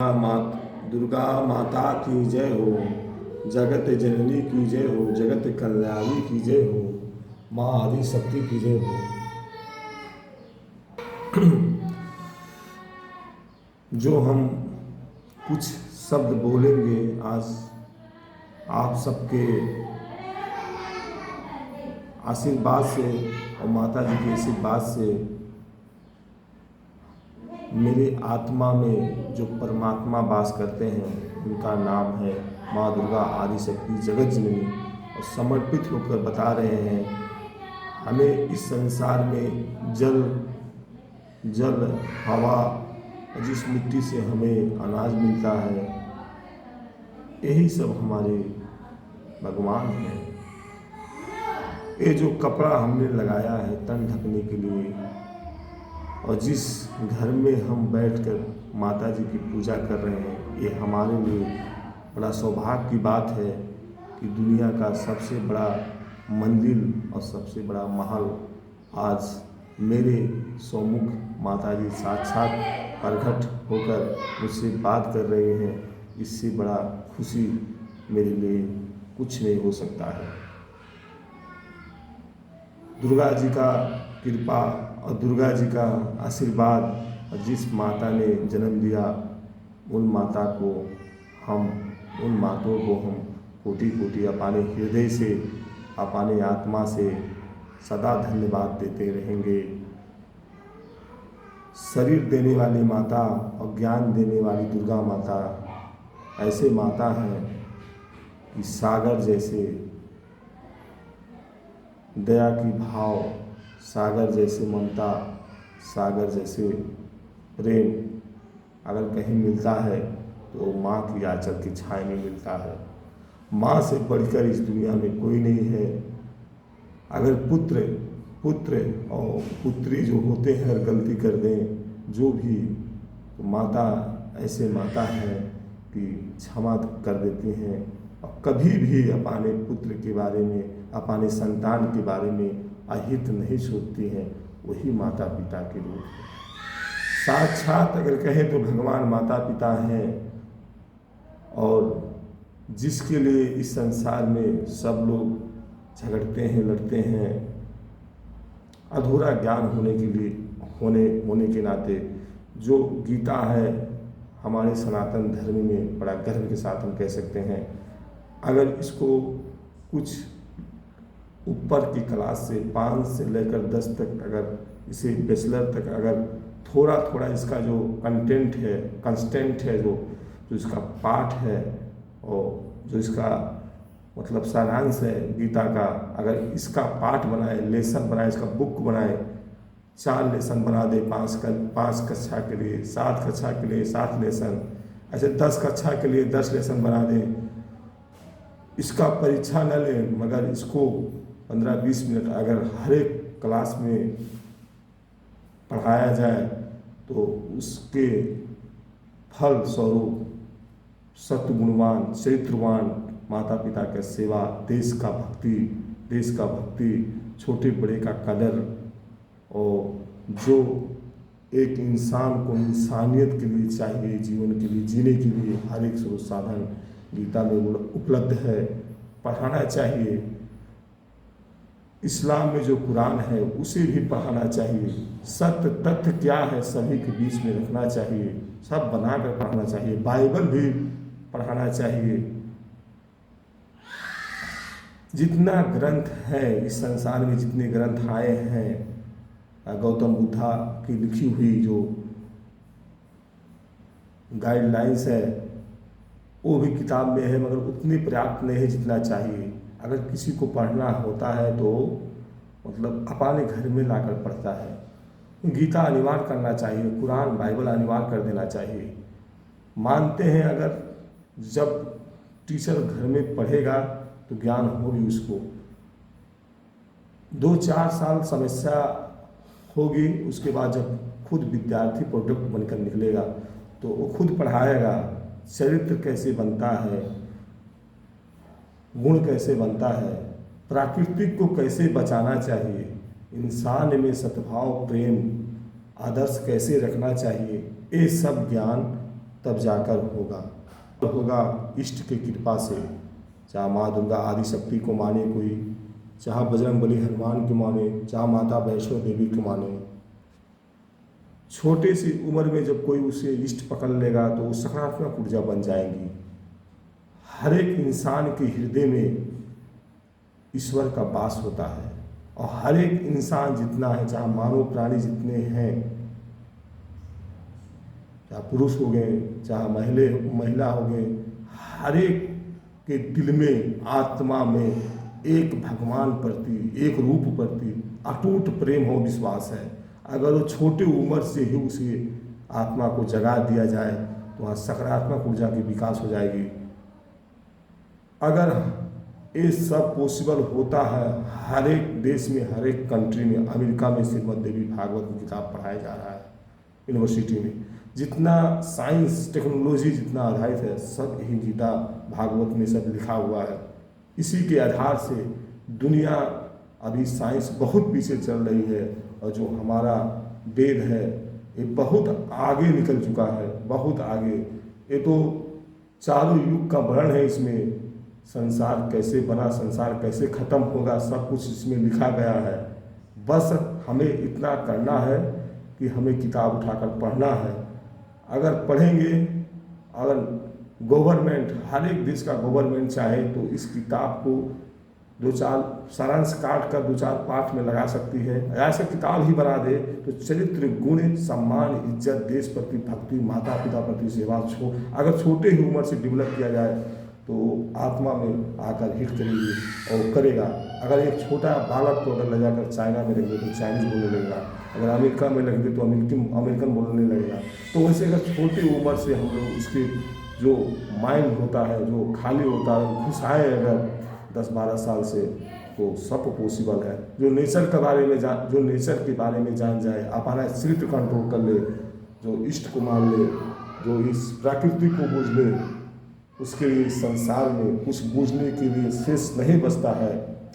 दुर्गा माता की जय हो, जगत जननी की जय हो, जगत कल्याणी की जय हो, माँ आदि शक्ति की जय हो। जो हम कुछ शब्द बोलेंगे आज आप सबके आशीर्वाद से और माता जी के आशीर्वाद से मेरे आत्मा में जो परमात्मा वास करते हैं उनका नाम है माँ दुर्गा आदि शक्ति जगत जननी, और समर्पित होकर बता रहे हैं हमें इस संसार में जल हवा, जिस मिट्टी से हमें अनाज मिलता है, यही सब हमारे भगवान हैं। ये जो कपड़ा हमने लगाया है तन ढकने के लिए, और जिस घर में हम बैठकर माता जी की पूजा कर रहे हैं, ये हमारे लिए बड़ा सौभाग्य की बात है कि दुनिया का सबसे बड़ा मंदिर और सबसे बड़ा महल आज मेरे सम्मुख माता जी साक्षात प्रकट होकर मुझसे बात कर रहे हैं। इससे बड़ा खुशी मेरे लिए कुछ नहीं हो सकता है। दुर्गा जी का कृपा और दुर्गा जी का आशीर्वाद, और जिस माता ने जन्म दिया उन माता को उन माताओं को हम कोटि कोटि अपने हृदय से, अपने आत्मा से सदा धन्यवाद देते रहेंगे। शरीर देने वाली माता और ज्ञान देने वाली दुर्गा माता ऐसे माता हैं कि सागर जैसे दया की भाव, सागर जैसे ममता, सागर जैसे प्रेम अगर कहीं मिलता है तो माँ की आंचल की छाया में मिलता है। माँ से बढ़कर इस दुनिया में कोई नहीं है। अगर पुत्र और पुत्री जो होते हैं अगर गलती कर दें जो भी, तो माता ऐसे माता है कि क्षमा कर देती हैं और कभी भी अपने पुत्र के बारे में, अपने संतान के बारे में अहित नहीं सोचती हैं। वही माता पिता के रूप है। साक्षात अगर कहें तो भगवान माता पिता हैं, और जिसके लिए इस संसार में सब लोग झगड़ते हैं, लड़ते हैं, अधूरा ज्ञान होने के नाते जो गीता है हमारे सनातन धर्म में बड़ा गर्व के साथ हम कह सकते हैं। अगर इसको कुछ ऊपर की क्लास से 5 से लेकर 10 तक, अगर इसे बैचलर तक अगर थोड़ा इसका जो कंस्टेंट है, जो इसका पाठ है और जो इसका मतलब सारांश है गीता का, अगर इसका पाठ बनाए, लेसन बनाए, इसका बुक बनाए, 4 लेसन बना दे 5 कक्षा के लिए, 7 कक्षा के लिए 7 लेसन, ऐसे 10 कक्षा के लिए 10 लेसन बना दें। इसका परीक्षा न ले मगर इसको 15-20 मिनट अगर हर एक क्लास में पढ़ाया जाए तो उसके फल स्वरूप सत्गुणवान, चरित्रवान माता पिता का सेवा, देश का भक्ति, छोटे बड़े का कदर, और जो एक इंसान को इंसानियत के लिए चाहिए, जीवन के लिए, जीने के लिए हर एक स्रोत साधन गीता में उपलब्ध है, पढ़ाना चाहिए। इस्लाम में जो कुरान है उसे भी पढ़ाना चाहिए। सत्य तथ्य क्या है सभी के बीच में रखना चाहिए, सब बनाकर पढ़ाना चाहिए। बाइबल भी पढ़ाना चाहिए। जितना ग्रंथ है इस संसार में, जितने ग्रंथ आए हैं, गौतम बुद्धा की लिखी हुई जो गाइडलाइंस है वो भी किताब में है, मगर उतनी पर्याप्त नहीं है जितना चाहिए। अगर किसी को पढ़ना होता है तो मतलब अपने घर में लाकर पढ़ता है। गीता अनिवार्य करना चाहिए, कुरान बाइबल अनिवार्य कर देना चाहिए। मानते हैं अगर जब टीचर घर में पढ़ेगा तो ज्ञान होगी उसको। 2-4 साल समस्या होगी, उसके बाद जब खुद विद्यार्थी प्रोडक्ट बनकर निकलेगा तो वो खुद पढ़ाएगा। चरित्र कैसे बनता है, गुण कैसे बनता है, प्राकृतिक को कैसे बचाना चाहिए, इंसान में सद्भाव, प्रेम, आदर्श कैसे रखना चाहिए, ये सब ज्ञान तब जाकर होगा इष्ट की कृपा से। चाहे माँ दुर्गा आदि शक्ति को माने कोई, चाहे बजरंग बली हनुमान को माने, चाहे माता वैष्णो देवी को माने, छोटे सी उम्र में जब कोई उसे इष्ट पकड़ लेगा तो वो सकारात्मक ऊर्जा बन जाएगी। हर एक इंसान के हृदय में ईश्वर का वास होता है और हर एक इंसान जितना है, चाहे मानव प्राणी जितने हैं, चाहे पुरुष हो गए चाहे महिला हो गए, हर एक के दिल में आत्मा में एक भगवान प्रति, एक रूप प्रति अटूट प्रेम हो, विश्वास है। अगर वो छोटे उम्र से ही उसे आत्मा को जगा दिया जाए तो वहाँ सकारात्मक ऊर्जा की विकास हो जाएगी। अगर ये सब पॉसिबल होता है, हर एक देश में, हर एक कंट्री में, अमेरिका में श्रीमद् देवी भागवत की किताब पढ़ाया जा रहा है यूनिवर्सिटी में। जितना साइंस टेक्नोलॉजी जितना आधारित है, सब यही गीता भागवत में सब लिखा हुआ है। इसी के आधार से दुनिया अभी साइंस बहुत पीछे चल रही है और जो हमारा वेद है ये बहुत आगे निकल चुका है, बहुत आगे। ये तो चारों युग का वर्णन है, इसमें संसार कैसे बना, संसार कैसे खत्म होगा, सब कुछ इसमें लिखा गया है। बस हमें इतना करना है कि हमें किताब उठाकर पढ़ना है। अगर पढ़ेंगे, अगर गवर्नमेंट, हर एक देश का गवर्नमेंट चाहे तो इस किताब को दो चार सारांश काट कर 2-4 पाठ में लगा सकती है। ऐसा किताब ही बना दे तो चरित्र, गुण, सम्मान, इज्जत, देश प्रति भक्ति, माता पिता प्रति सेवा अगर छोटे ही उम्र से डेवलप किया जाए तो आत्मा में आकर हिट करेगी और करेगा। अगर एक छोटा बालक को अगर ले जाकर चाइना में रखेंगे तो चाइनीज बोलने लगेगा, अगर अमेरिका में लगेंगे तो अमेरिकन बोलने लगेगा। तो वैसे अगर छोटी उम्र से हम लोग इसके जो माइंड होता है, जो खाली होता है, घुसाए अगर 10-12 साल से, तो सब पॉसिबल है। जो नेचर के बारे में जान जाए, अपना शरीर कंट्रोल कर ले, जो इष्ट को मान ले, जो इस प्रकृति को बूझ ले, उसके लिए संसार में कुछ बूझने के लिए शेष नहीं बचता है।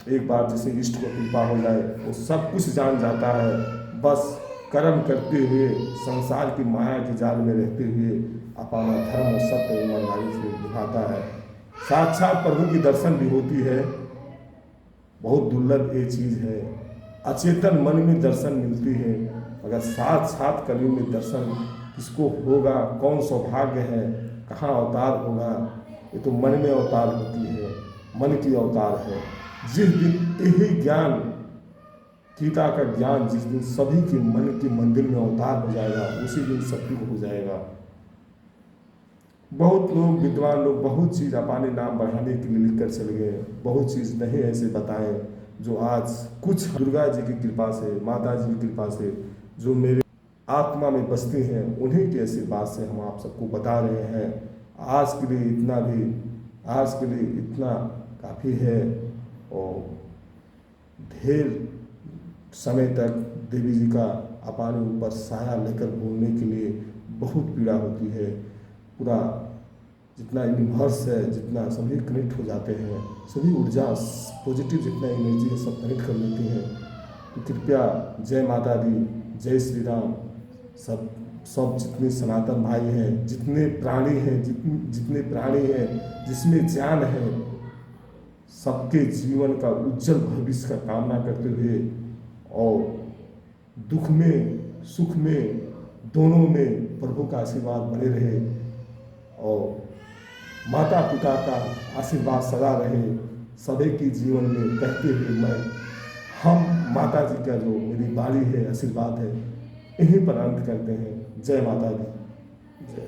एक बार जिसे इष्ट को कृपा हो जाए वो सब कुछ जान जाता है। बस कर्म करते हुए, संसार की माया के जाल में रहते हुए अपना धर्म और सत्य ईमानदारी से निभाता है। साक्षात प्रभु की दर्शन भी होती है, बहुत दुर्लभ ये चीज़ है। अचेतन मन में दर्शन मिलती है, अगर साथ कलयुग में दर्शन किसको होगा, कौन सौभाग्य है, कहाँ अवतार होगा, ये तो मन में अवतार होती है, मन की अवतार है। जिस दिन यही ज्ञान, गीता का ज्ञान जिस दिन सभी के मन के मंदिर में अवतार हो जाएगा, उसी दिन सबकी हो जाएगा। बहुत लोग, विद्वान लोग बहुत चीज़ अपने नाम बढ़ाने के लिए लिख कर चले गए, बहुत चीज़ नहीं ऐसे बताएं जो आज कुछ दुर्गा जी की कृपा से, माता जी की कृपा से जो मेरे आत्मा में बसती हैं, उन्हीं के आशीर्वाद से हम आप सबको बता रहे हैं। आज के लिए इतना काफ़ी है। और ढेर समय तक देवी जी का अपने ऊपर साया लेकर बोलने के लिए बहुत पीड़ा होती है। पूरा जितना यूनिवर्स है, जितना सभी कनेक्ट हो जाते हैं, सभी ऊर्जा पॉजिटिव जितना एनर्जी है सब कनेक्ट कर लेती हैं। तो कृपया जय माता दी, जय श्री राम। सब जितने सनातन भाई हैं, जितने प्राणी हैं, जिसमें जान है, सबके जीवन का उज्जवल भविष्य का कामना करते हुए और दुख में सुख में दोनों में प्रभु का आशीर्वाद बने रहे और माता पिता का आशीर्वाद सदा रहे सभी के जीवन में, कहते हुए हम माता जी का जो मेरी बारी है, आशीर्वाद है, यहीं पर अंत करते हैं। जय माता दी, जय।